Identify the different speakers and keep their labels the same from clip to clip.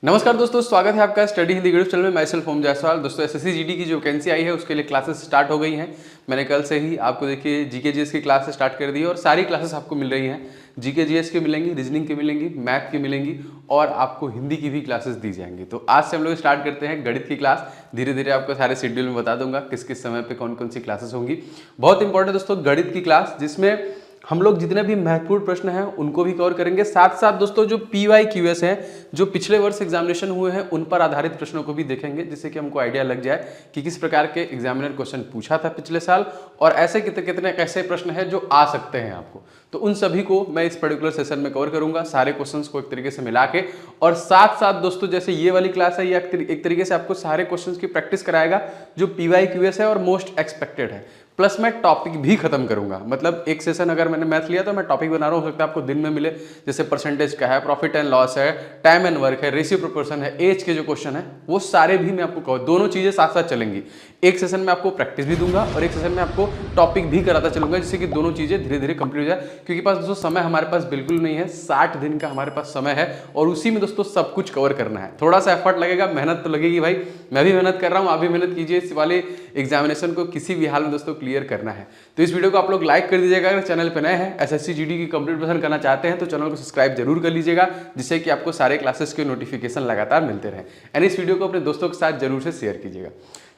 Speaker 1: नमस्कार दोस्तों, स्वागत है आपका स्टडी हिंदी यूट्यूब चैनल में। मैं सेल्फ ओम जायसवाल। दोस्तों एसएससी जीडी की जो वैकेंसी आई है उसके लिए क्लासेस स्टार्ट हो गई हैं। मैंने कल से ही आपको देखिए जीके जीएस की क्लास स्टार्ट कर दी है और सारी क्लासेस आपको मिल रही हैं। जीके जीएस की मिलेंगी, रीजनिंग की मिलेंगी, मैथ की मिलेंगी और आपको हिंदी की भी क्लासेस दी जाएंगी। तो आज से हम लोग स्टार्ट करते हैं गणित की क्लास। धीरे धीरे आपको सारे शेड्यूल में बता दूंगा किस किस समय पे कौन कौन सी क्लासेस होंगी। बहुत इंपॉर्टेंट दोस्तों गणित की क्लास, जिसमें हम लोग जितने भी महत्वपूर्ण प्रश्न हैं उनको भी कवर करेंगे। साथ साथ दोस्तों जो PYQS हैं, जो पिछले वर्ष एग्जामिनेशन हुए हैं, उन पर आधारित प्रश्नों को भी देखेंगे, जिससे कि हमको आइडिया लग जाए कि किस प्रकार के एग्जामिनर क्वेश्चन पूछा था पिछले साल और ऐसे कितने कितने कैसे प्रश्न हैं जो आ सकते हैं आपको। तो उन सभी को मैं इस पर्टिकुलर सेशन में कवर करूंगा, सारे क्वेश्चंस को एक तरीके से मिला के। और साथ साथ दोस्तों जैसे ये वाली क्लास है, ये एक तरीके से आपको सारे क्वेश्चंस की प्रैक्टिस कराएगा जो PYQS है और मोस्ट एक्सपेक्टेड है। प्लस मैं टॉपिक भी खत्म करूंगा, मतलब एक सेशन अगर मैंने मैथ लिया तो मैं टॉपिक बना रहा हूँ, हो सकता है आपको दिन में मिले, जैसे परसेंटेज का है, प्रॉफिट एंड लॉस है, टाइम एंड वर्क है, रेशियो प्रोपोर्शन है, एज के जो क्वेश्चन है वो सारे भी मैं आपको कवर, दोनों चीजें साथ साथ चलेंगी। एक सेशन में आपको प्रैक्टिस भी दूंगा और एक सेशन में आपको टॉपिक भी कराता चलूंगा, जिससे कि दोनों चीजें धीरे धीरे कंप्लीट हो जाए। क्योंकि पास दोस्तों समय हमारे पास बिल्कुल नहीं है, 60 दिन का हमारे पास समय है और उसी में दोस्तों सब कुछ कवर करना है। थोड़ा सा एफर्ट लगेगा, मेहनत तो लगेगी भाई, मैं भी मेहनत कर रहा हूँ, आप भी मेहनत कीजिए। इस वाले एग्जामिनेशन को किसी भी हाल में दोस्तों क्लियर करना है। तो इस वीडियो को आप लोग लाइक कर दीजिएगा। अगर चैनल पे नए हैं, एसएससी जीडी की कंप्लीट प्रिपरेशन करना चाहते हैं तो चैनल को सब्सक्राइब जरूर कर लीजिएगा, जिससे कि आपको सारे क्लासेस के नोटिफिकेशन लगातार मिलते रहें। एंड इस वीडियो को अपने दोस्तों के साथ जरूर से शेयर कीजिएगा।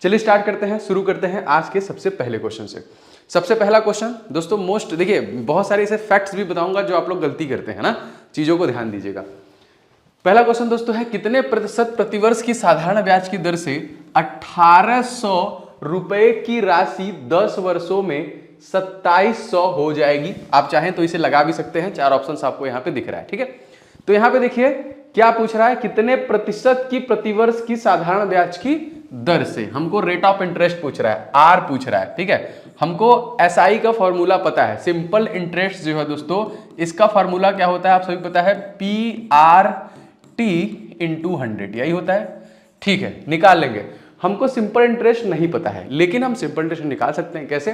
Speaker 1: चलिए स्टार्ट करते हैं, शुरू करते हैं आज के सबसे पहले क्वेश्चन से। सबसे पहला क्वेश्चन दोस्तों मोस्ट, देखिए बहुत सारे ऐसे फैक्ट्स भी बताऊंगा जो आप लोग गलती करते हैं ना, चीजों को ध्यान दीजिएगा। पहला क्वेश्चन दोस्तों है, कितने प्रतिशत प्रतिवर्ष की साधारण ब्याज की दर से 1800 रुपए की राशि 10 वर्षों में 2700 हो जाएगी। आप चाहें तो इसे लगा भी सकते हैं, चार ऑप्शंस आपको यहां पे दिख रहा है, ठीक है। तो यहां पे देखिए क्या पूछ रहा है, कितने प्रतिशत की प्रतिवर्ष की साधारण ब्याज की दर से। हमको रेट ऑफ इंटरेस्ट पूछ रहा है, आर पूछ रहा है, ठीक है। हमको SI का फॉर्मूला पता है, सिंपल इंटरेस्ट जो है दोस्तों, इसका फॉर्मूला क्या होता है आप सभी पता है, PRT × 100, यही होता है, ठीक है, निकाल लेंगे। हमको सिंपल इंटरेस्ट नहीं पता है, लेकिन हम सिंपल इंटरेस्ट निकाल सकते हैं। कैसे?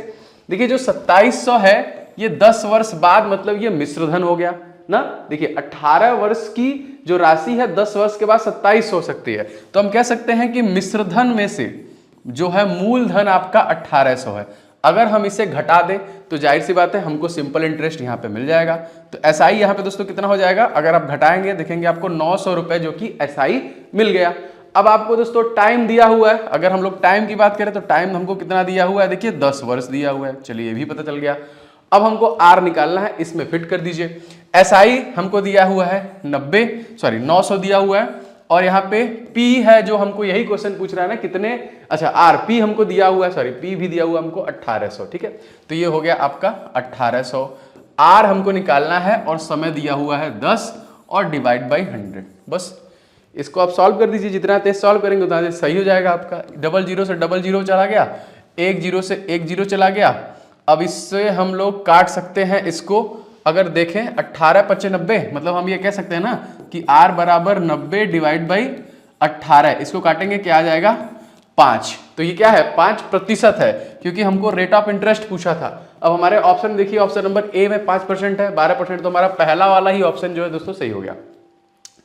Speaker 1: देखिए जो 2700 है ये 10 वर्ष बाद, मतलब ये मिश्रधन हो गया ना। देखिए 18 वर्ष की जो राशि है 10 वर्ष के बाद 2700 हो सकती है, तो हम कह सकते हैं कि मिश्रधन में से जो है मूलधन आपका 1800 है। अगर हम इसे घटा दें तो जाहिर सी बात है हमको सिंपल इंटरेस्ट यहाँ पे मिल जाएगा। तो SI यहाँ पे दोस्तों कितना हो जाएगा, अगर आप घटाएंगे देखेंगे आपको 900 रुपए जो कि SI मिल गया। अब आपको दोस्तों टाइम दिया हुआ है, अगर हम लोग टाइम की बात करें तो टाइम हमको कितना दिया हुआ है, देखिए 10 वर्ष दिया हुआ है, चलिए ये भी पता चल गया। अब हमको R निकालना है, इसमें फिट कर दीजिए। SI हमको दिया हुआ है 900 दिया हुआ है, और यहाँ पे P है जो हमको यही क्वेश्चन पूछ रहा है ना, कितने, अच्छा RP हमको दिया हुआ है, P भी दिया हुआ हमको 1800, ठीक है। तो ये हो गया आपका 1800। R हमको निकालना है और समय दिया हुआ है 10 और डिवाइड बाई 100। बस इसको आप सॉल्व कर दीजिए, जितना तेज सॉल्व करेंगे उतना तेज सही हो जाएगा आपका। 00 से 00 चला गया, 10 से 10 चला गया। अब इससे हम लोग काट सकते हैं इसको, अगर देखें 18 × 5 = 90, मतलब हम ये कह सकते हैं ना कि R बराबर 90 डिवाइड बाई 18। इसको काटेंगे क्या आ जाएगा, 5। तो ये क्या है, 5% है, क्योंकि हमको रेट ऑफ इंटरेस्ट पूछा था। अब हमारे ऑप्शन देखिए, ऑप्शन नंबर A में 5% है, 12%, तो हमारा पहला वाला ही ऑप्शन जो है दोस्तों सही हो गया।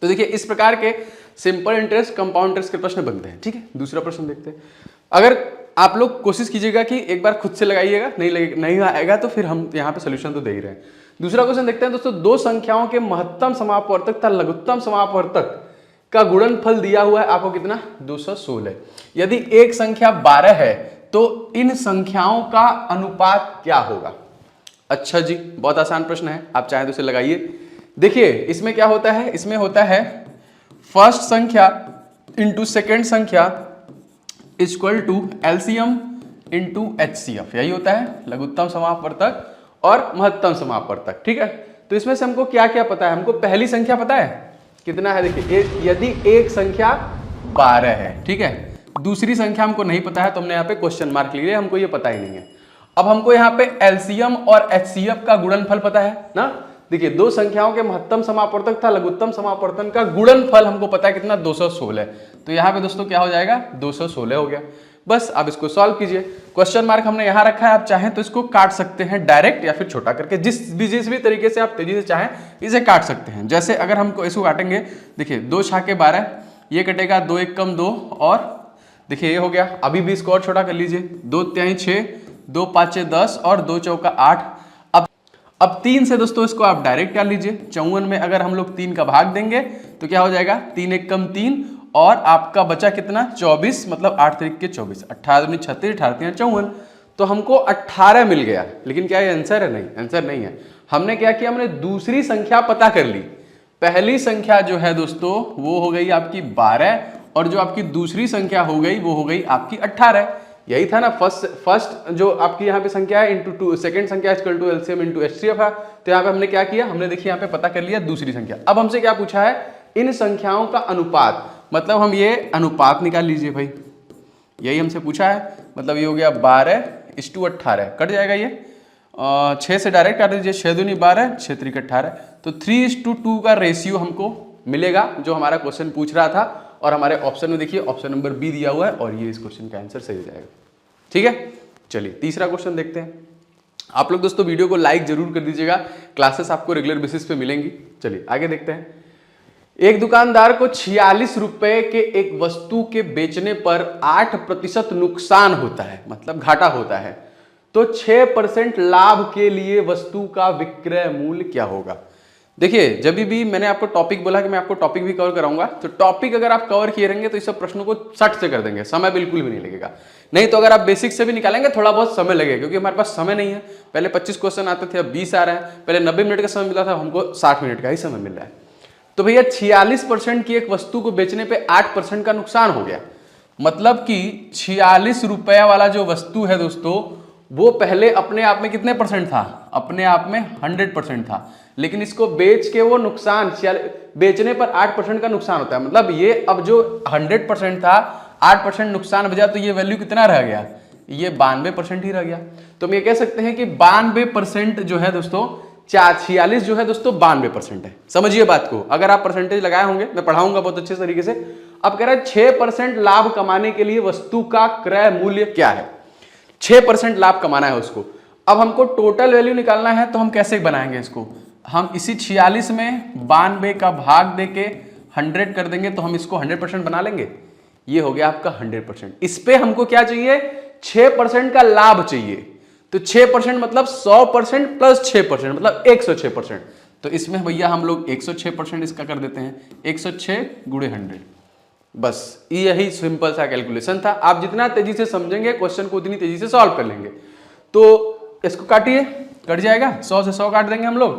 Speaker 1: तो देखिए इस प्रकार के सिंपल इंटरेस्ट, कंपाउंड इंटरेस्ट के प्रश्न बनते हैं, ठीक है। दूसरा प्रश्न देखते हैं। अगर आप लोग कोशिश कीजिएगा कि एक बार खुद से लगाइएगा, नहीं आएगा तो फिर हम यहाँ पे सोल्यूशन तो दे ही रहे हैं। दूसरा क्वेश्चन देखते हैं दोस्तों, दो संख्याओं के महत्तम समापवर्तक तथा लघुत्तम समापवर्तक का गुणनफल दिया हुआ है आपको कितना, 216। यदि एक संख्या 12 है तो इन संख्याओं का अनुपात क्या होगा। अच्छा जी, बहुत आसान प्रश्न है, आप चाहें तो इसे लगाइए। देखिए इसमें क्या होता है, इसमें होता है फर्स्ट संख्या इंटू सेकेंड संख्या equal to LCM into HCF, यही होता है लघुत्तम समापवर्तक और महत्तम समापवर्तक, ठीक है। तो इसमें से हमको क्या क्या पता है, हमको पहली संख्या पता है कितना है, देखिए यदि एक संख्या 12 है, ठीक है। दूसरी संख्या हमको नहीं पता है, तो हमने यहाँ पे क्वेश्चन मार्क लिए, हमको ये पता ही नहीं है। अब हमको यहाँ पे LCM और HCF का गुणनफल पता है ना। देखिए दो संख्याओं के महत्तम समापवर्तक था लघुत्तम समापवर्तन का गुणनफल हमको पता है कितना, 216। तो यहाँ पे दोस्तों क्या हो जाएगा, 216 हो गया। बस अब इसको सॉल्व कीजिए। क्वेश्चन मार्क हमने यहाँ रखा है, आप चाहें तो इसको काट सकते हैं डायरेक्ट या फिर छोटा करके, जिस भी तरीके से आप तेजी से चाहें इसे काट सकते हैं। जैसे अगर हमको इसको काटेंगे, देखिए 2 × 12 ये कटेगा 2 1 कम 2 और देखिए ये हो गया। अभी भी इसको और छोटा कर लीजिए, 2 3 6, 2 5 10 और 2 चौका 8। अब 3 से दोस्तों इसको आप डायरेक्ट कर लीजिए। 54 में अगर हम लोग 3 का भाग देंगे तो क्या हो जाएगा, 3 1 कम 3 और आपका बचा कितना 24, मतलब 8 3 के 24, 18 दूनी 36, 18 3 54। तो हमको 18 मिल गया। लेकिन क्या ये आंसर है? नहीं, आंसर नहीं है। हमने क्या किया, हमने दूसरी संख्या पता कर ली। पहली संख्या जो है दोस्तों वो हो गई आपकी 12 और जो आपकी दूसरी संख्या हो गई वो हो गई आपकी 18। यही था ना फर्स्ट जो आपकी यहाँ पे संख्या है इंटू 2, सेकंड संख्या equal to LCM into HCF है। तो यहाँ पे हमने क्या किया, हमने देखिए यहाँ पे पता कर लिया दूसरी संख्या। अब हमसे क्या पूछा है, इन संख्याओं का अनुपात, मतलब हम ये अनुपात निकाल लीजिए भाई, यही हमसे पूछा है। मतलब ये हो गया 12:18, कट जाएगा ये 6 से डायरेक्ट काट दीजिए, 6 दूनी 12, 6 3 18। तो 3:2 का रेशियो हमको मिलेगा जो हमारा क्वेश्चन पूछ रहा था। और हमारे ऑप्शन में देखिए ऑप्शन नंबर बी दिया हुआ है और ये इस क्वेश्चन का आंसर सही हो जाएगा। ठीक है, चलिए तीसरा क्वेश्चन देखते हैं। आप लोग दोस्तों वीडियो को लाइक जरूर कर दीजिएगा, क्लासेस आपको रेगुलर बेसिस पे मिलेंगी। चलिए आगे देखते हैं। एक दुकानदार को 46 रुपए के एक वस्तु के बेचने पर 8% नुकसान होता है, मतलब घाटा होता है, तो 6% लाभ के लिए वस्तु का विक्रय मूल्य क्या होगा। देखिए जब भी मैंने आपको टॉपिक बोला कि मैं आपको टॉपिक भी कवर कराऊंगा, तो टॉपिक अगर आप कवर किए रहेंगे तो इस सब प्रश्नों को सट से कर देंगे, समय बिल्कुल भी नहीं लगेगा। नहीं तो अगर आप बेसिक से भी निकालेंगे थोड़ा बहुत समय लगेगा, क्योंकि हमारे पास समय नहीं है। पहले 25 क्वेश्चन आते थे, अब 20 आ रहे हैं। पहले 90 मिनट का समय मिला था, हमको 60 मिनट का ही समय मिल रहा है। तो भैया 46% की एक वस्तु को बेचने पे 8% का नुकसान हो गया। मतलब कि 46 रुपया वाला जो वस्तु है दोस्तों वो पहले अपने आप में कितने परसेंट था, अपने आप में 100% था। लेकिन इसको बेच के वो नुकसान, बेचने पर 8% का नुकसान होता है। मतलब ये अब जो 100% था 8% नुकसान बचा, तो ये वैल्यू कितना रह गया, ये 92% ही रह गया। तो हम ये कह सकते हैं कि 92% जो है दोस्तों, 46 जो है दोस्तों 92% है। समझिए बात को, अगर आप परसेंटेज लगाए होंगे, मैं पढ़ाऊंगा बहुत अच्छे तरीके से। अब कह रहा है 6% लाभ कमाने के लिए वस्तु का क्रय मूल्य क्या है। 6% लाभ कमाना है उसको। अब हमको टोटल वैल्यू निकालना है, तो हम कैसे बनाएंगे इसको, हम इसी 46 में 92 का भाग देके 100 कर देंगे, तो हम इसको 100% बना लेंगे। ये हो गया आपका 100%। इस पे हमको क्या चाहिए, 6% का लाभ चाहिए। तो 6% मतलब 100% प्लस 6% मतलब 106%। तो इसमें भैया हम लोग 106% इसका कर देते हैं, 106 गुणे 100। बस यही सिंपल सा कैलकुलेशन था। आप जितना तेजी से समझेंगे क्वेश्चन को उतनी तेजी से सॉल्व कर लेंगे। तो इसको काटिए, कट जाएगा, 100 से 100 काट देंगे हम लोग।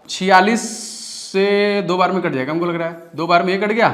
Speaker 1: 46 से 2 बार में कट जाएगा, हमको लग रहा है 2 बार में ये कट गया।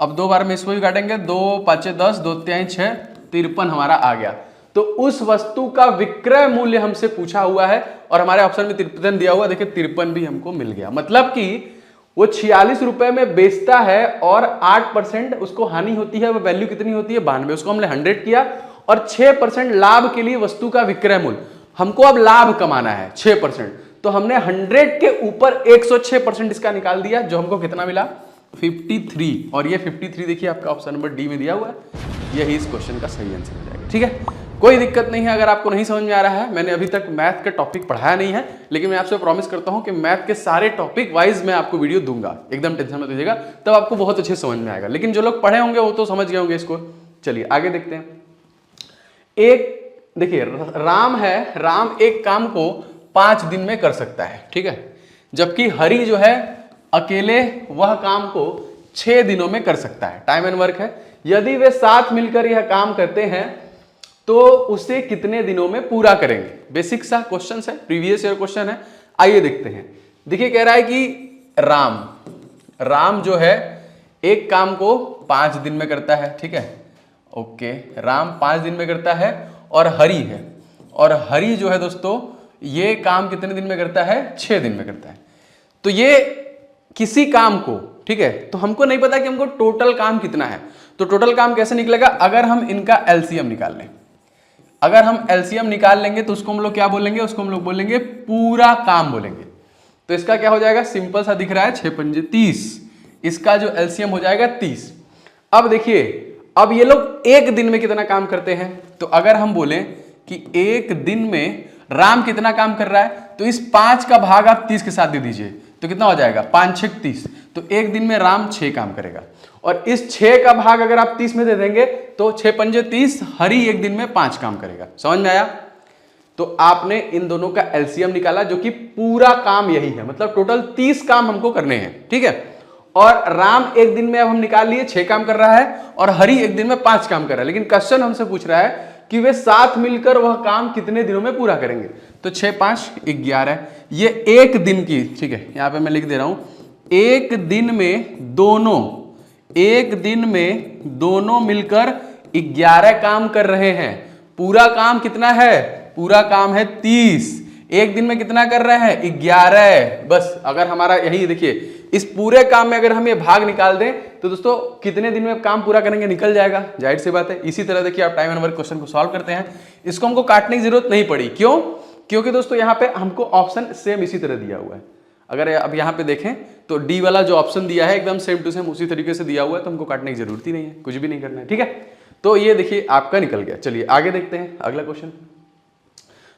Speaker 1: अब 2 बार में इसको भी काटेंगे, 2 5 10, 2 3 6, 53 हमारा आ गया। तो उस वस्तु का विक्रय मूल्य हमसे पूछा हुआ है और हमारे ऑप्शन में 53 दिया हुआ, देखिए 53 भी हमको मिल गया। मतलब कि वो 46 रुपए में बेचता है और 8% उसको हानि होती है। वो वैल्यू कितनी होती है, 92, उसको हमने 100 किया और 6% लाभ के लिए वस्तु का विक्रय मूल्य। हमको अब लाभ कमाना है 6%, तो हमने 100 के ऊपर 106% इसका निकाल दिया, जो हमको कितना मिला 53। और ये 53 देखिए आपका ऑप्शन नंबर डी में दिया हुआ है। यही इस क्वेश्चन का सही आंसर हो जाएगा। ठीक है, कोई दिक्कत नहीं है अगर आपको नहीं समझ में आ रहा है। मैंने अभी तक मैथ का टॉपिक पढ़ाया नहीं है, लेकिन मैं आपसे प्रॉमिस करता हूं कि मैथ के सारे टॉपिक वाइज मैं आपको वीडियो दूंगा, एकदम टेंशन मत लीजिएगा, तब आपको बहुत अच्छे समझ में आएगा। लेकिन जो लोग पढ़े होंगे वो तो समझ गए होंगे इसको। चलिए आगे देखते हैं। एक देखिए राम है, राम एक काम को 5 दिन में कर सकता है, ठीक है, जबकि हरि जो है अकेले वह काम को 6 दिनों में कर सकता है। टाइम एंड वर्क है। यदि वे साथ मिलकर यह काम करते हैं तो उसे कितने दिनों में पूरा करेंगे। बेसिक सा क्वेश्चन है, प्रीवियस ईयर क्वेश्चन है। आइए देखते हैं। देखिए कह रहा है कि राम जो है एक काम को 5 दिन में करता है, ठीक है, ओके, राम 5 दिन में करता है और हरि है, और हरि जो है दोस्तों ये काम कितने दिन में करता है, 6 दिन में करता है। तो ये किसी काम को, ठीक है, तो हमको नहीं पता कि हमको टोटल काम कितना है। तो टोटल काम कैसे निकलेगा, अगर हम इनका एलसीएम निकाल लें। अगर हम एलसीएम निकाल लेंगे तो उसको हम लोग क्या बोलेंगे, उसको हम लोग बोलेंगे पूरा काम बोलेंगे। तो इसका क्या हो जाएगा, सिंपल सा दिख रहा है 6 पंजे 30, इसका जो एलसीएम हो जाएगा 30। अब देखिए अब ये लोग एक दिन में कितना काम करते हैं। तो अगर हम बोलें कि एक दिन में राम कितना काम कर रहा है, तो इस 5 का भाग आप 30 के साथ दे दीजिए, तो कितना हो जाएगा 5 6 30। तो एक दिन में राम 6 काम करेगा और इस 6 का भाग अगर आप 30 में दे देंगे तो 6 पंजे 30, हरी एक दिन में 5 काम करेगा। समझ में आया? तो आपने इन दोनों का एलसीएम निकाला, जो कि पूरा काम यही है, मतलब टोटल 30 काम हमको करने हैं, ठीक है। और राम एक दिन में अब हम निकाल लिए 6 काम कर रहा है और हरी एक दिन में 5 काम कर रहा है, लेकिन क्वेश्चन हमसे पूछ रहा है कि वे साथ मिलकर वह काम कितने दिनों में पूरा करेंगे। तो 6 5 11, ये एक दिन की, ठीक है, यहां पे मैं लिख दे रहा हूं, एक दिन में दोनों मिलकर 11 काम कर रहे हैं। पूरा काम कितना है? पूरा काम है 30। एक दिन में कितना कर रहे हैं? 11। बस अगर हमारा यही देखिए, इस पूरे काम में अगर हम ये भाग निकाल दें तो दोस्तों कितने दिन में काम पूरा करेंगे निकल जाएगा, जाहिर सी बात है। इसी तरह देखिए आप टाइम एंड वर्क क्वेश्चन को सॉल्व करते हैं, इसको हमको काटने की जरूरत नहीं पड़ी। क्यों? क्योंकि दोस्तों यहाँ पे हमको ऑप्शन सेम इसी तरह दिया हुआ है। अगर अब यहाँ पे देखें तो डी वाला जो ऑप्शन दिया है एकदम सेम टू सेम उसी तरीके से दिया हुआ है, तो हमको काटने की जरूरत ही नहीं है, कुछ भी नहीं करना है, ठीक है। तो ये देखिए आपका निकल गया। चलिए आगे देखते हैं अगला क्वेश्चन।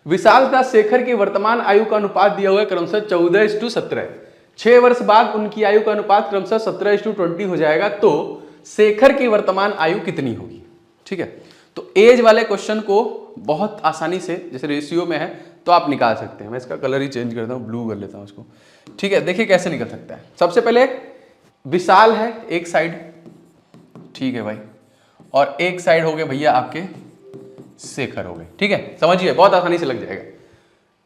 Speaker 1: विशाल तथा शेखर की वर्तमान आयु का अनुपात दिया हुआ है क्रमशः 14:17। 6 वर्ष बाद उनकी आयु का अनुपात क्रमशः 17:20 हो जाएगा, तो शेखर की वर्तमान आयु कितनी होगी? ठीक है, तो एज वाले क्वेश्चन को बहुत आसानी से, जैसे रेशियो में है तो आप निकाल सकते हैं। मैं इसका कलर ही चेंज करता हूँ, ब्लू कर लेता हूँ इसको, ठीक है। देखिए कैसे निकल सकता है। सबसे पहले विशाल है एक साइड, ठीक है भाई, और एक साइड हो गए भैया आपके शेखर हो गए, ठीक है। समझिए बहुत आसानी से लग जाएगा।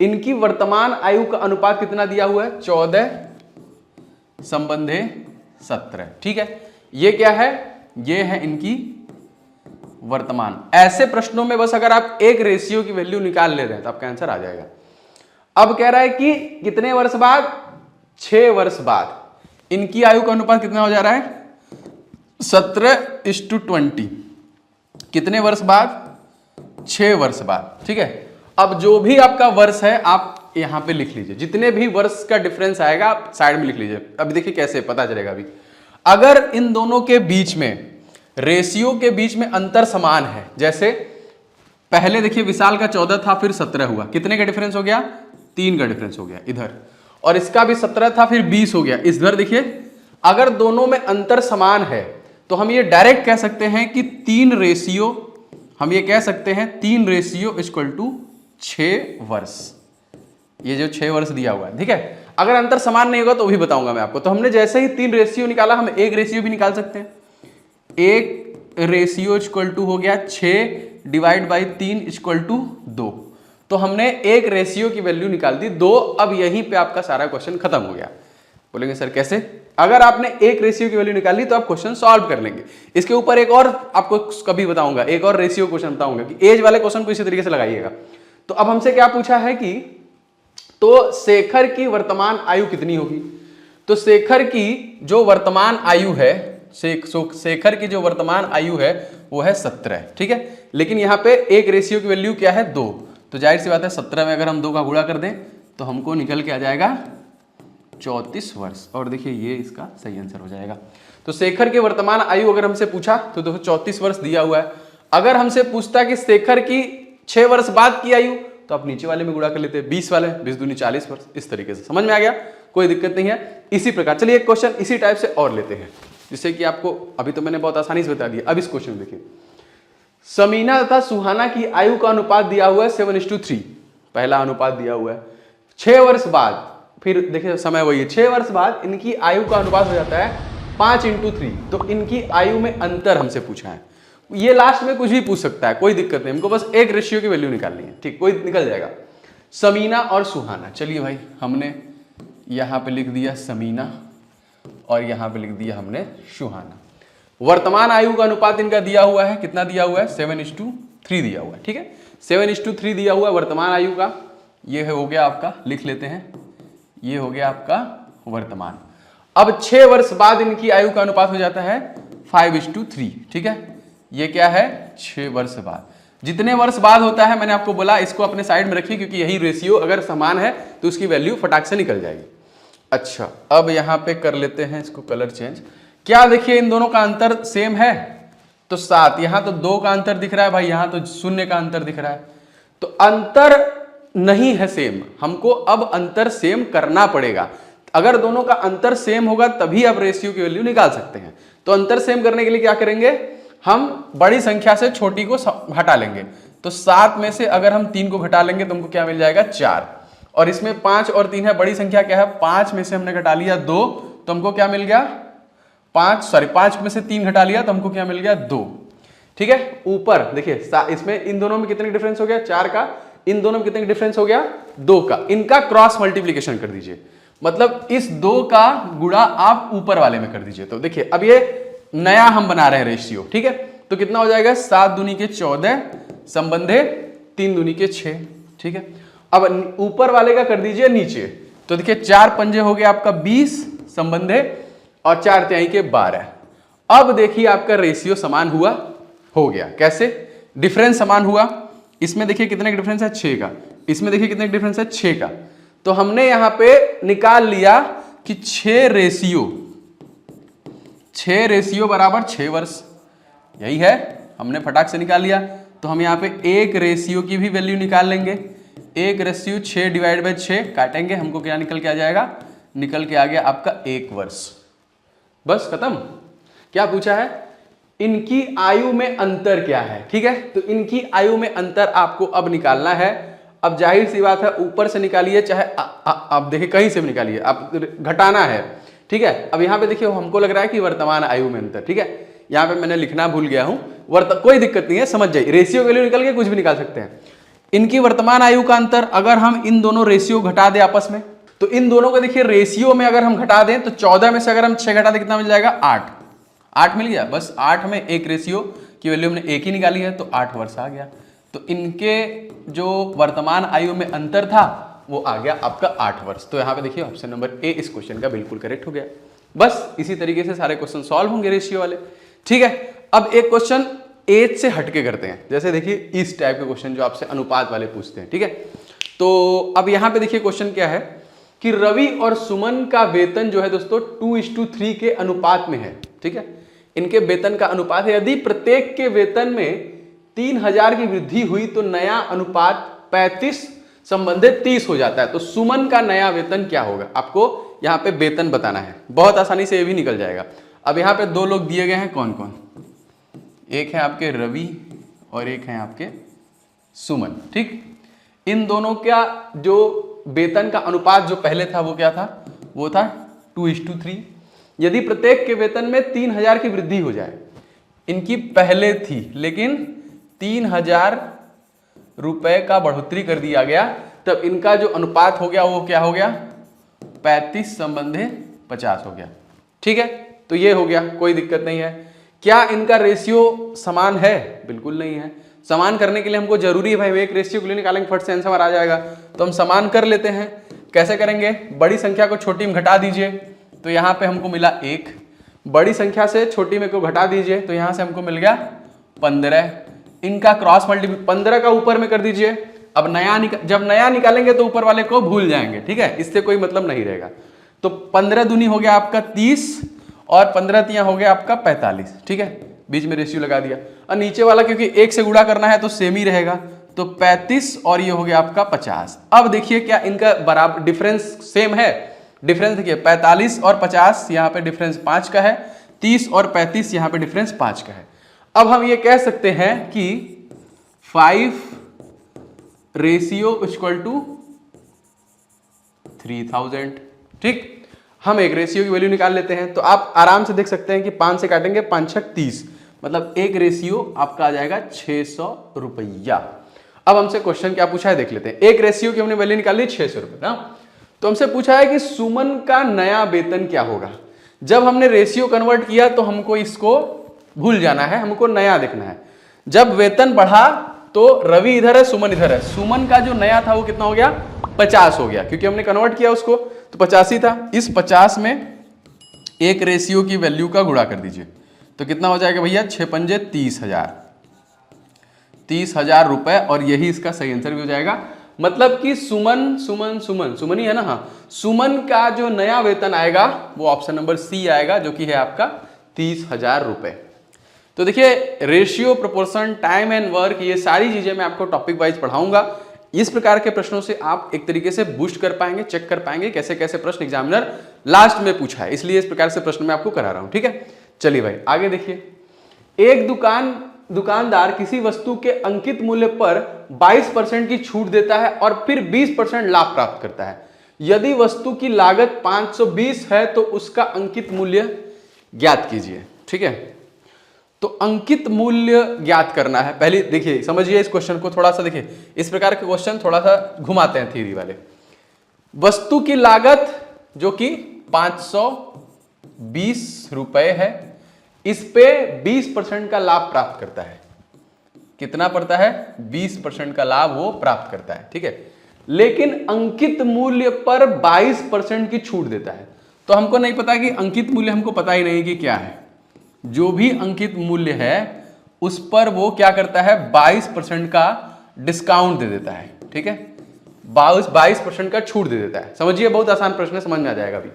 Speaker 1: इनकी वर्तमान आयु का अनुपात कितना दिया हुआ है? 14:17, ठीक है। ये क्या है? ये है इनकी वर्तमान। ऐसे प्रश्नों में बस अगर आप एक रेशियो की वैल्यू निकाल ले रहे हैं तो आपका आंसर आ जाएगा। अब कह रहा है कि कितने वर्ष बाद? 6 वर्ष बाद इनकी आयु का अनुपात कितना हो जा रहा है? 17:20। कितने वर्ष बाद? 6 वर्ष बाद, ठीक है। अब जो भी आपका वर्ष है आप यहां पे लिख लीजिए, जितने भी वर्ष का डिफरेंस आएगा आप साइड में लिख लीजिए। अब देखिए कैसे पता चलेगा। अभी अगर इन दोनों के बीच में, रेशियो के बीच में अंतर समान है, जैसे पहले देखिए विशाल का 14 था फिर 17 हुआ, कितने का डिफरेंस हो गया? 3 का डिफरेंस हो गया इधर, और इसका भी 17 था फिर 20 हो गया इधर। देखिए अगर दोनों में अंतर समान है तो हम ये डायरेक्ट कह सकते हैं कि 3 रेशियो, हम ये कह सकते हैं 3 रेशियो इक्वल टू 6 वर्ष। ये जो 6 वर्ष दिया हुआ है, ठीक है। अगर अंतर समान नहीं होगा तो भी बताऊंगा मैं आपको। तो हमने जैसे ही 3 रेशियो निकाला, हम एक रेशियो भी निकाल सकते हैं। एक रेशियो इक्वल टू हो गया 6 डिवाइड बाई 3 इक्वल टू 2। तो हमने एक रेशियो की वैल्यू निकाल दी 2। अब यहीं पे आपका सारा क्वेश्चन खत्म हो गया। बोलेंगे सर कैसे? अगर आपने एक रेशियो की वैल्यू निकाली तो आप क्वेश्चन सॉल्व कर लेंगे। इसके ऊपर एक और आपको कभी बताऊंगा, एक और रेशियो क्वेश्चन बताऊंगा कि एज वाले क्वेश्चन को इसी तरीके से लगाइएगा। तो अब हमसे क्या पूछा है कि तो शेखर की वर्तमान आयु कितनी होगी? तो शेखर की जो वर्तमान आयु है, शेखर की जो वर्तमान आयु है वो है 17, ठीक है। लेकिन यहाँ पे एक रेशियो की वैल्यू क्या है? 2। तो जाहिर सी बात है 17 में अगर हम 2 का गुणा कर दें तो हमको निकल के आ जाएगा 34 वर्ष। और देखिए ये इसका सही आंसर हो जाएगा। तो शेखर की वर्तमान आयु अगर हमसे पूछा तो देखो 34 वर्ष दिया हुआ है। अगर हमसे पूछता कि शेखर की 6 वर्ष बाद की आयु, तो आप नीचे वाले में गुणा कर लेते हैं, 20 वाले, 20 दूनी 40 वर्ष। इस तरीके से समझ में आ गया, कोई दिक्कत नहीं है। इसी प्रकार चलिए एक क्वेश्चन इसी टाइप से और लेते हैं, जिससे कि आपको अभी तो मैंने बहुत आसानी से बता दिया। अब इस क्वेश्चन में देखिए, समीना तथा सुहाना की आयु का अनुपात दिया हुआ है 7:3, पहला अनुपात दिया हुआ है। 6 वर्ष बाद, फिर देखिए समय वही है, 6 वर्ष बाद इनकी आयु का अनुपात हो जाता है 5:3। तो इनकी आयु में अंतर हमसे पूछा है। ये लास्ट में कुछ भी पूछ सकता है, कोई दिक्कत नहीं, हमको बस एक रेशियो की वैल्यू निकालनी है, ठीक, कोई निकल जाएगा। समीना और सुहाना, चलिए भाई हमने यहां पे लिख दिया समीना और यहां पे लिख दिया हमने सुहाना। वर्तमान आयु का अनुपात इनका दिया हुआ है, कितना दिया हुआ है? 7:3 दिया हुआ है, ठीक है। 7:3 दिया हुआ है वर्तमान आयु का। ये हो गया आपका, लिख लेते हैं, ये हो गया आपका वर्तमान। अब 6 वर्ष बाद इनकी आयु का अनुपात हो जाता है 5:3, ठीक है। ये क्या है? 6 वर्ष बाद। जितने वर्ष बाद होता है मैंने आपको बोला इसको अपने साइड में रखिए, क्योंकि यही रेशियो अगर समान है तो उसकी वैल्यू फटाक से निकल जाएगी। अच्छा अब यहां पे कर लेते हैं इसको कलर चेंज। क्या देखिए इन दोनों का अंतर सेम है? तो 7। यहां तो 2 का अंतर दिख रहा है भाई, यहां तो 0 का अंतर दिख रहा है। तो अंतर नहीं है सेम, हमको अब अंतर सेम करना पड़ेगा। अगर दोनों का अंतर सेम होगा तभी आप रेशियो की वैल्यू निकाल सकते हैं। तो अंतर सेम करने के लिए क्या करेंगे, हम बड़ी संख्या से छोटी को घटा लेंगे। तो 7 में से अगर हम 3 को घटा लेंगे तो हमको क्या मिल जाएगा 4, और इसमें 5 और 3 है, बड़ी संख्या क्या है 5 में से हमने घटा लिया 2, तो हमको क्या मिल गया 5 में से 3 घटा लिया तो हमको क्या मिल गया 2। ठीक है, ऊपर देखिए इसमें इन दोनों में कितने डिफरेंस हो गया 4 का, इन दोनों में कितने डिफरेंस हो गया 2 का, इनका क्रॉस मल्टीप्लीकेशन कर दीजिए, मतलब इस 2 का गुणा आप ऊपर वाले में कर दीजिए। तो देखिए अब ये नया हम बना रहे हैं रेशियो, ठीक है, तो कितना हो जाएगा 7 दूनी के 14 संबंधे 3 दूनी के 6। ठीक है, अब ऊपर वाले का कर दीजिए नीचे, तो देखिए 4 पंजे हो गया आपका 20 संबंधे और 4 तिहाई के 12। अब देखिए आपका रेशियो समान हुआ, हो गया कैसे, डिफरेंस समान हुआ, इसमें देखिए कितने का डिफरेंस है 6 का, इसमें देखिए कितने का डिफरेंस है 6 का, तो हमने यहां पे निकाल लिया कि 6 रेशियो बराबर 6 वर्ष, यही है, हमने फटाक से निकाल लिया। तो हम यहाँ पे 1 रेशियो की भी वैल्यू निकाल लेंगे, 1 रेशियो 6 डिवाइड बाई 6 काटेंगे, हमको क्या निकल के आ जाएगा, निकल के आ गया आपका 1 वर्ष। बस खत्म। क्या पूछा है, इनकी आयु में अंतर क्या है। ठीक है, तो इनकी आयु में अंतर आपको अब निकालना है। अब जाहिर सी बात है ऊपर से निकालिए चाहे आप देखिए कहीं से भी निकालिए, आप घटाना है। ठीक है, अब यहाँ पे देखिए हमको लग रहा है कि वर्तमान आयु में अंतर, ठीक है, यहाँ पे मैंने लिखना भूल गया हूं, कोई दिक्कत नहीं है, समझ जाइए, रेशियो वैल्यू निकल के कुछ भी निकाल सकते हैं। इनकी वर्तमान आयु का अंतर अगर हम इन दोनों रेशियो घटा दें आपस में, तो इन दोनों को देखिए रेशियो में अगर हम घटा दें तो 14 में से अगर हम 6 घटा दें कितना मिल जाएगा 8 मिल गया। बस 8 में 1 रेशियो की वैल्यू हमने 1 ही निकाली है तो 8 वर्ष आ गया। तो इनके जो वर्तमान आयु में अंतर था वो आ गया आपका 8 वर्ष। तो यहाँ पे देखिए ऑप्शन नंबर ए इस क्वेश्चन का बिल्कुल करेक्ट हो गया। बस इसी तरीके से सारे क्वेश्चन सॉल्व होंगे रेशियो वाले। ठीक है, अब एक क्वेश्चन एज से हटके करते हैं, जैसे देखिए इस टाइप के क्वेश्चन जो आपसे अनुपात वाले पूछते हैं। ठीक है, तो अब यहाँ पे देखिए क्वेश्चन क्या है कि रवि और सुमन का वेतन जो है दोस्तों 2:3 के अनुपात में है। ठीक है, इनके वेतन का अनुपात है, यदि प्रत्येक के वेतन में 3000 की वृद्धि हुई तो नया अनुपात 35 संबंधित 30 हो जाता है। तो सुमन का नया वेतन क्या होगा, आपको यहाँ पे वेतन बताना है, बहुत आसानी से ये भी निकल जाएगा। अब यहाँ पे 2 लोग दिए गए हैं, कौन कौन, एक है आपके रवि और एक है आपके सुमन। ठीक, इन दोनों का जो वेतन का अनुपात जो पहले था वो क्या था, वो था 2:3। यदि प्रत्येक के वेतन में 3000 की वृद्धि हो जाए, इनकी पहले थी लेकिन 3000 रुपए का बढ़ोतरी कर दिया गया, तब इनका जो अनुपात हो गया वो क्या हो गया 35 संबंधे 50 हो गया। ठीक है, तो ये हो गया, कोई दिक्कत नहीं है। क्या इनका रेशियो समान है, बिल्कुल नहीं है। समान करने के लिए हमको जरूरी है भाई एक रेशियो के लिए निकालेंगे फट से आंसर आ जाएगा, तो हम समान कर लेते हैं। कैसे करेंगे, बड़ी संख्या को छोटी में घटा दीजिए, तो यहाँ पे हमको मिला 1, बड़ी संख्या से छोटी में को घटा दीजिए तो यहाँ से हमको मिल गया 15। इनका क्रॉस मल्टीप्लाई 15 का ऊपर में कर दीजिए। अब जब नया निकालेंगे तो ऊपर वाले को भूल जाएंगे। ठीक है, इससे कोई मतलब नहीं रहेगा। तो 15 दूनी हो गया आपका 30 और 15 तिया हो गया आपका 45। ठीक है, बीच में रेशियो लगा दिया, और नीचे वाला क्योंकि 1 से गुणा करना है तो सेम ही रहेगा, तो 35 और ये हो गया आपका 50। अब देखिए क्या इनका बराबर डिफरेंस सेम है, डिफरेंस देखिए 45 और 50 यहाँ पे डिफरेंस 5 का है, 30 और 35 यहाँ पे डिफरेंस 5 का है। अब हम ये कह सकते हैं कि 5 रेशियो इक्वल टू 3000। ठीक, हम एक रेशियो की वैल्यू निकाल लेते हैं, तो आप आराम से देख सकते हैं कि 5 से काटेंगे 5 छक 30, मतलब एक रेशियो आपका आ जाएगा 600 रुपया। अब हमसे क्वेश्चन क्या पूछा है देख लेते हैं। एक रेशियो की हमने वैल्यू निकाली 600 रुपये ना, तो हमसे पूछा है कि सुमन का नया वेतन क्या होगा। जब हमने रेशियो कन्वर्ट किया तो हमको इसको भूल जाना है, हमको नया देखना है। जब वेतन बढ़ा तो रवि इधर है सुमन इधर है, सुमन का जो नया था वो कितना हो गया 50 हो गया, क्योंकि हमने कन्वर्ट किया उसको तो 50 ही था। इस 50 में एक रेशियो की वैल्यू का गुणा कर दीजिए तो कितना हो जाएगा भैया 6 पंजे 30,000 रुपए, और यही इसका सही आंसर भी हो जाएगा। मतलब कि सुमन ही है ना, हाँ, सुमन का जो नया वेतन आएगा वो ऑप्शन नंबर सी आएगा, जो कि है आपका 30,000 रुपए। तो देखिए ratio, proportion, time and work, ये सारी चीजें मैं आपको टॉपिक वाइज पढ़ाऊंगा। इस प्रकार के प्रश्नों से आप एक तरीके से बूस्ट कर पाएंगे, चेक कर पाएंगे कैसे कैसे प्रश्न एग्जामिनर लास्ट में पूछा है, इसलिए इस प्रकार से प्रश्न मैं आपको करा रहा हूं। ठीक है, चलिए भाई आगे देखिए, एक दुकानदार किसी वस्तु के अंकित मूल्य पर 22% की छूट देता है और फिर 20% लाभ प्राप्त करता है। यदि वस्तु की लागत 520 है तो उसका अंकित मूल्य ज्ञात कीजिए। ठीक है, तो अंकित मूल्य ज्ञात करना है। पहले देखिए समझिए इस क्वेश्चन को थोड़ा सा, देखिए इस प्रकार के क्वेश्चन थोड़ा सा घुमाते हैं थ्योरी वाले। वस्तु की लागत जो कि 520 रुपए है, इस पे 20% का लाभ प्राप्त करता है। कितना पड़ता है? 20% का लाभ वो प्राप्त करता है। ठीक है, लेकिन अंकित मूल्य पर 22% की छूट देता है। तो हमको नहीं पता कि अंकित मूल्य, हमको पता ही नहीं कि क्या है। जो भी अंकित मूल्य है उस पर वो क्या करता है? 22% का डिस्काउंट दे देता है। ठीक है, 22% का छूट दे देता है। समझिए बहुत आसान प्रश्न है, समझ में आ जाएगा अभी।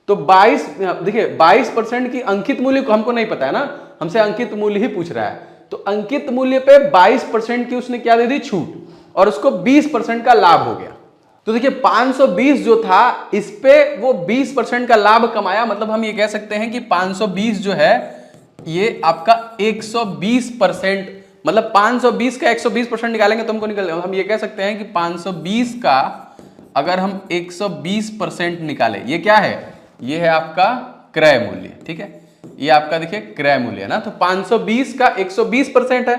Speaker 1: तो 22% की अंकित मूल्य को हमको नहीं पता है ना, हमसे अंकित मूल्य ही पूछ रहा है। तो अंकित मूल्य पे 22% की उसने क्या दे दी? छूट, और उसको 20% का लाभ हो गया। तो देखिए 520 जो था इस पे वो 20% का लाभ कमाया। मतलब हम ये कह सकते हैं कि 520 जो है ये आपका 120%, मतलब 520 का 120% निकालेंगे तो हमको हम ये कह सकते हैं कि 520 का अगर हम 120% निकालें, ये क्या है? ये है आपका क्रय मूल्य। ठीक है, ये आपका देखिए क्रय मूल्य है ना। तो 520 का 120% है,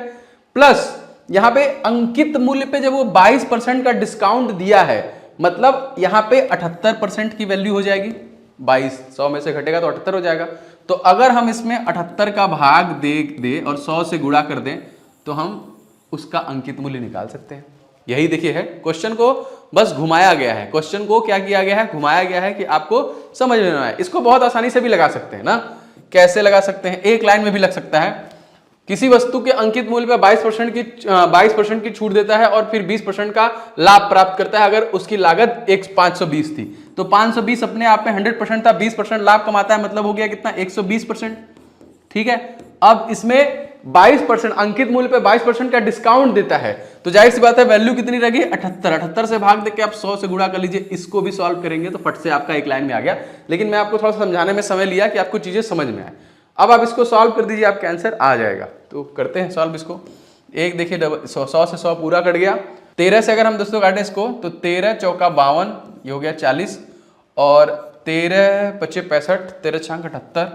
Speaker 1: प्लस यहां पे अंकित मूल्य पे जब वो 22% का डिस्काउंट दिया है, मतलब यहां पे 78% की वैल्यू हो जाएगी। 22 100 में से घटेगा तो 78 हो जाएगा। तो अगर हम इसमें 78 का भाग दे और 100 से गुणा कर दें तो हम उसका अंकित मूल्य निकाल सकते हैं। यही देखिए है, क्वेश्चन को बस घुमाया गया है। क्वेश्चन को क्या किया गया है? घुमाया गया है कि आपको समझ में आए। इसको बहुत आसानी से भी लगा सकते हैं ना। कैसे लगा सकते हैं? एक लाइन में भी लग सकता है। किसी वस्तु के अंकित मूल्य पर 22% की छूट देता है और फिर 20% का लाभ प्राप्त करता है। अगर उसकी लागत 520 थी तो 520 अपने आप में 100% था, 20% लाभ कमाता है, मतलब हो गया कितना? 120%। ठीक है, अब इसमें 22% अंकित मूल्य पे 22% का डिस्काउंट देता है, तो जाहिर सी बात है वैल्यू कितनी रहेगी? 78। 78 से भाग देके आप 100 से गुणा कर लीजिए। इसको भी सॉल्व करेंगे तो फट से आपका एक लाइन में आ गया। लेकिन मैं आपको थोड़ा सा समझाने में समय लिया कि आपको चीजें समझ में आए। अब आप इसको सॉल्व कर दीजिए, आपका आंसर आ जाएगा। तो करते हैं सॉल्व इसको। एक देखिए 100 से 100 पूरा कट गया। 13 से अगर हम दोस्तों काटें इसको तो 13 चौका 52, ये हो गया 40, और 13 पच्चे 65, 13 छांग 78,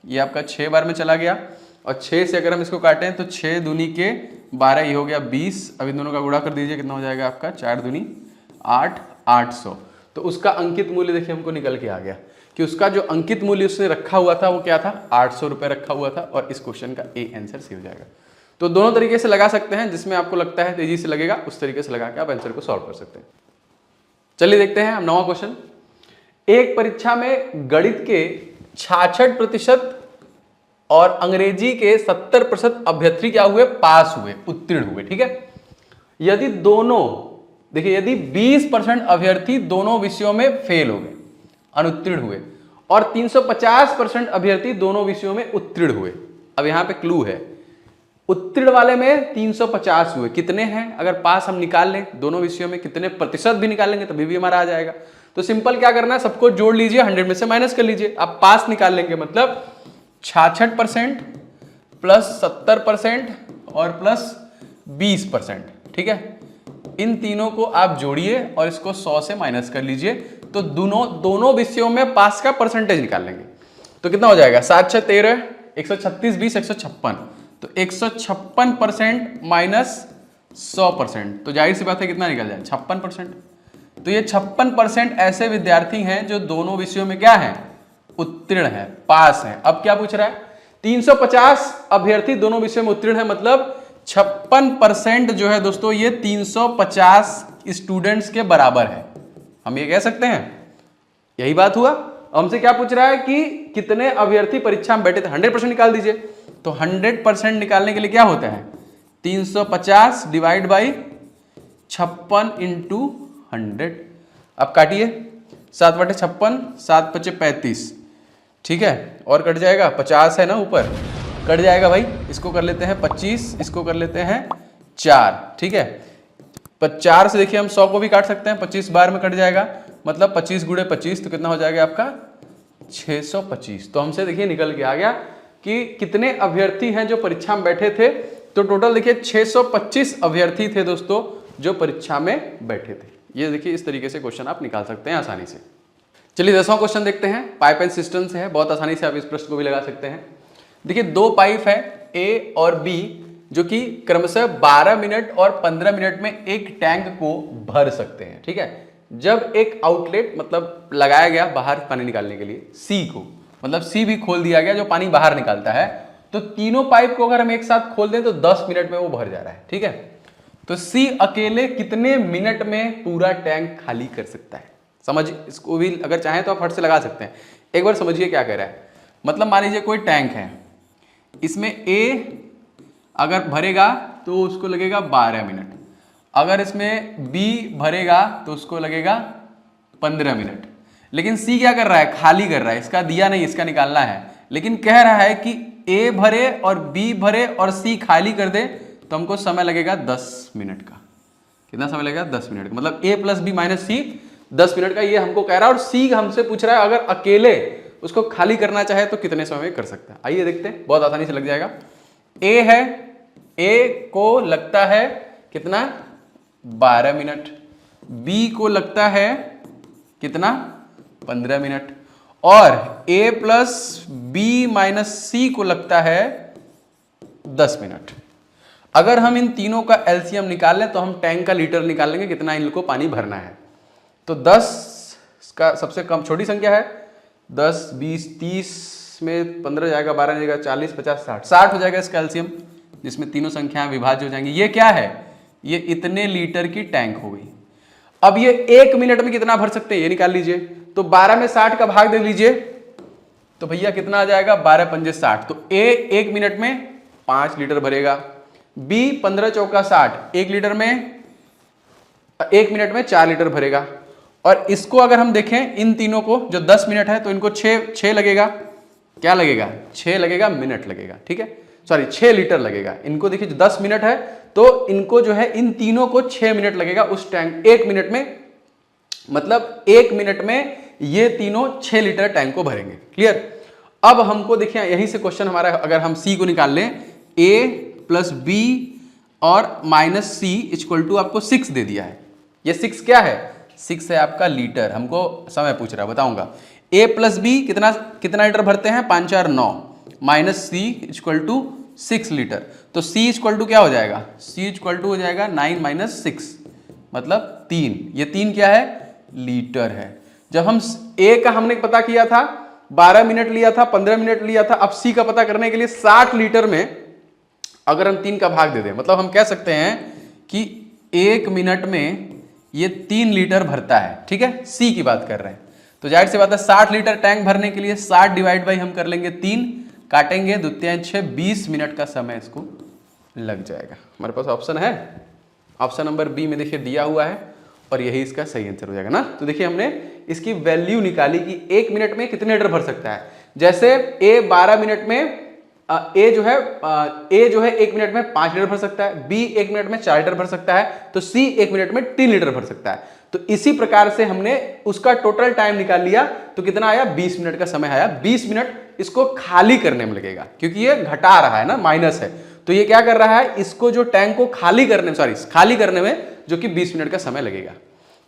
Speaker 1: ये आपका 6 बार में चला गया। और 6 से अगर हम इसको काटें तो 6 दूनी के 12, ये हो गया 20। अब इन दोनों का गुणा कर दीजिए, कितना हो जाएगा आपका? 4 दूनी 8, 800। तो उसका अंकित मूल्य देखिए हमको निकल के आ गया कि उसका जो अंकित मूल्य उसने रखा हुआ था वो क्या था? 800 रुपये रखा हुआ था। और इस क्वेश्चन का ए आंसर सी हो जाएगा। तो दोनों तरीके से लगा सकते हैं, जिसमें आपको लगता है तेजी से लगेगा उस तरीके से लगा के आप आंसर को सॉल्व कर सकते हैं। चलिए देखते हैं हम 9वां क्वेश्चन। एक परीक्षा में गणित के 66% और अंग्रेजी के 70% अभ्यर्थी क्या हुए? पास हुए, उत्तीर्ण हुए। ठीक है, यदि दोनों, देखिए यदि 20% अभ्यर्थी दोनों विषयों में फेल हो गए, अनुत्तीर्ण हुए, और 350% अभ्यर्थी दोनों विषयों में उत्तीर्ण हुए। अब यहां पे क्लू है, उत्तीर्ण वाले में 350 हुए, कितने हैं? अगर पास हम निकाल लें दोनों विषयों में, कितने प्रतिशत भी निकालेंगे तभी भी हमारा आ जाएगा। तो सिंपल क्या करना है, सबको जोड़ लीजिए, 100 में से माइनस कर लीजिए। आप पास निकाल लेंगे, मतलब 66% प्लस 70% और प्लस 20%। ठीक है, इन तीनों को आप जोड़िए और इसको 100 से माइनस कर लीजिए, तो दोनों विषयों में पास का परसेंटेज निकाल लेंगे। तो कितना हो जाएगा? 7 6 13, 136 20, 156। तो 156% माइनस 100%, तो जाहिर सी बात है कितना निकल जाए? 56%। तो ये 56% ऐसे विद्यार्थी हैं जो दोनों विषयों में क्या है? उत्तीर्ण है, पास है। अब क्या पूछ रहा है? 350 अभ्यर्थी दोनों विषयों में उत्तीर्ण है, मतलब 56% जो है दोस्तों ये 350 स्टूडेंट्स के बराबर है। हम ये कह सकते हैं, यही बात हुआ। हमसे क्या पूछ रहा है कि कितने अभ्यर्थी परीक्षा में बैठे थे? 100% निकाल दीजिए। तो 100% निकालने के लिए क्या होता है? 350 डिवाइड बाई 56 इंटू 100। अब काटिए, 7 बटे 56, 7 पचे 35। ठीक है, और कट जाएगा, 50 है ना ऊपर, कट जाएगा भाई। इसको कर लेते हैं 25, इसको कर लेते हैं 4। ठीक है, 4 से देखिए हम 100 को भी काट सकते हैं, 25 बार में कट जाएगा, मतलब 25 गुणे 25, तो कितना हो जाएगा आपका? 625। तो हमसे देखिए निकल के आ गया कि कितने अभ्यर्थी हैं जो परीक्षा में बैठे थे, तो टोटल देखिए 625 अभ्यर्थी थे दोस्तों जो परीक्षा में बैठे थे। ये देखिए इस तरीके से क्वेश्चन आप निकाल सकते हैं आसानी से। चलिए 10वां क्वेश्चन देखते हैं। पाइप एंड सिस्टम से है, बहुत आसानी से आप इस प्रश्न को भी लगा सकते हैं। देखिए दो पाइप है ए और बी जो कि क्रमशः 12 मिनट और 15 मिनट में एक टैंक को भर सकते हैं। ठीक है, जब एक आउटलेट मतलब लगाया गया बाहर पानी निकालने के लिए सी को, मतलब सी भी खोल दिया गया जो पानी बाहर निकालता है, तो तीनों पाइप को अगर हम एक साथ खोल दें तो 10 मिनट में वो भर जा रहा है। ठीक है, तो सी अकेले कितने मिनट में पूरा टैंक खाली कर सकता है? समझ, इसको भी अगर चाहें तो आप फट से लगा सकते हैं। एक बार समझिए क्या कह रहा है। मतलब मान लीजिए कोई टैंक है, इसमें ए अगर भरेगा तो उसको लगेगा 12 मिनट, अगर इसमें बी भरेगा तो उसको लगेगा 15 मिनट। लेकिन सी क्या कर रहा है? खाली कर रहा है, इसका दिया नहीं, इसका निकालना है। लेकिन कह रहा है कि ए भरे और बी भरे और सी खाली कर दे तो हमको समय लगेगा 10 मिनट का। कितना समय लगेगा? 10 मिनट का। मतलब ए प्लस बी माइनस सी 10 मिनट का, ये हमको कह रहा है। और सी हमसे पूछ रहा है अगर अकेले उसको खाली करना चाहे तो कितने समय में कर सकता है। आइए देखते हैं, बहुत आसानी से लग जाएगा। ए है, ए को लगता है कितना? 12 मिनट। बी को लगता है कितना? 15 मिनट। और ए प्लस बी माइनस सी को लगता है 10 मिनट। अगर हम इन तीनों का एलसीएम निकाल लें तो हम टैंक का लीटर निकाल लेंगे कितना इनको पानी भरना है। तो 10 का सबसे कम छोटी संख्या है, 10, 20, 30 में 15 जाएगा, 12 जाएगा, 40, 50, 60 हो जाएगा इसका एलसीएम, जिसमें तीनों संख्याएं विभाज्य हो जाएंगी। ये क्या है? ये इतने लीटर की टैंक हो गई। अब ये 1 मिनट में कितना भर सकते हैं ये निकाल लीजिए। तो 12 में 60 का भाग दे लीजिए तो भैया कितना आ जाएगा? 12 पंजे 60। तो ए 1 मिनट में 5 लीटर भरेगा, बी 15 चौका 60, 1 लीटर में 1 मिनट में 4 लीटर भरेगा। और इसको अगर हम देखें इन तीनों को, जो 10 मिनट है तो इनको 6 लगेगा। क्या लगेगा? 6 लगेगा, मिनट लगेगा। ठीक है, सॉरी 6 लीटर लगेगा। इनको देखिए जो 10 मिनट है तो इनको जो है इन तीनों को 6 मिनट लगेगा उस टैंक 1 मिनट में, मतलब 1 मिनट में ये तीनों 6 लीटर टैंक को भरेंगे। क्लियर? अब हमको देखिए यही से क्वेश्चन हमारा, अगर हम सी को निकाल लें, ए प्लस बी और माइनस सी इक्वल टू आपको 6 दे दिया है। ये 6 क्या है? 6 है आपका लीटर। हमको समय पूछ रहा है, बताऊंगा। ए प्लस बी कितना लीटर भरते हैं? 5 4 9 minus C equal to 6 litre. तो सी इक्वल टू क्या हो जाएगा? सी इक्वल टू हो जाएगा 9 माइनस 6 मतलब 3। ये 3 क्या है? लीटर है। जब हम ए का हमने पता किया था 12 मिनट लिया था, 15 मिनट लिया था। अब सी का पता करने के लिए 60 लीटर में अगर हम 3 का भाग दे दें, मतलब हम कह सकते हैं कि 1 मिनट में ये 3 लीटर भरता है। ठीक है, सी की बात कर रहे हैं। तो जाहिर सी बात है 60 लीटर टैंक भरने के लिए 60 डिवाइड बाई हम कर लेंगे 3, काटेंगे 2 3 6, 20 मिनट का समय इसको लग जाएगा। हमारे पास ऑप्शन है, ऑप्शन नंबर बी में देखिए दिया हुआ है और यही इसका सही आंसर हो जाएगा ना। तो देखिए हमने इसकी वैल्यू निकाली कि 1 मिनट में कितने लीटर भर सकता है। जैसे ए 12 मिनट में ए जो है 1 मिनट में 5 लीटर भर सकता है, बी 1 मिनट में 4 लीटर भर सकता है, तो सी 1 मिनट में 3 लीटर भर सकता है। तो इसी प्रकार से हमने उसका टोटल टाइम निकाल लिया। तो कितना आया? 20 मिनट का समय आया। 20 मिनट इसको खाली करने में लगेगा, क्योंकि ये घटा रहा है ना, माइनस है। तो ये क्या कर रहा है? इसको जो टैंक को खाली करने में जो कि 20 मिनट का समय लगेगा।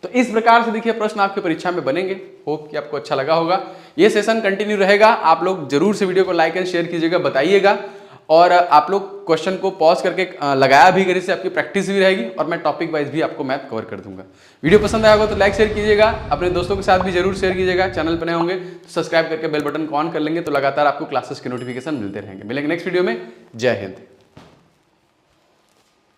Speaker 1: तो इस प्रकार से देखिए प्रश्न आपके परीक्षा में बनेंगे। होप कि आपको अच्छा लगा होगा। ये सेशन कंटिन्यू रहेगा। आप लोग जरूर से वीडियो को लाइक एंड शेयर कीजिएगा, बताइएगा। और आप लोग क्वेश्चन को पॉज करके लगाया भी करिए, इससे आपकी प्रैक्टिस भी रहेगी और मैं टॉपिक वाइज भी आपको मैथ कवर कर दूंगा। वीडियो पसंद आया होगा तो लाइक शेयर कीजिएगा, अपने दोस्तों के साथ भी जरूर शेयर कीजिएगा। चैनल पर नए होंगे तो सब्सक्राइब करके बेल बटन को ऑन कर लेंगे, तो लगातार आपको क्लासेस के नोटिफिकेशन मिलते रहेंगे। मिलेंगे नेक्स्ट वीडियो में। जय हिंद।